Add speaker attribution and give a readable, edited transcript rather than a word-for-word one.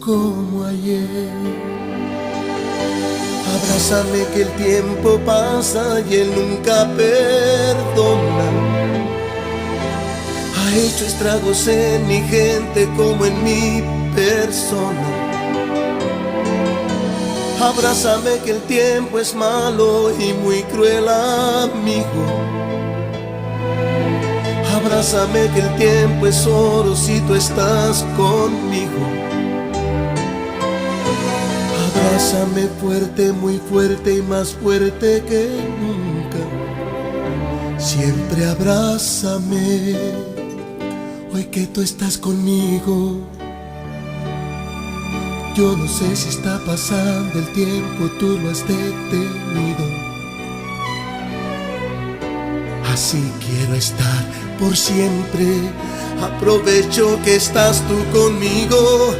Speaker 1: como ayer. Abrázame que el tiempo pasa y él nunca perdona. Ha hecho estragos en mi gente como en mi persona. Abrázame que el tiempo es malo y muy cruel amigo. Abrázame que el tiempo es oro si tú estás conmigo. Abrázame fuerte, muy fuerte y más fuerte que nunca. Siempre abrázame, hoy que tú estás conmigo. Yo no sé si está pasando el tiempo, tú lo has detenido. Así quiero estar por siempre. Aprovecho que estás tú conmigo.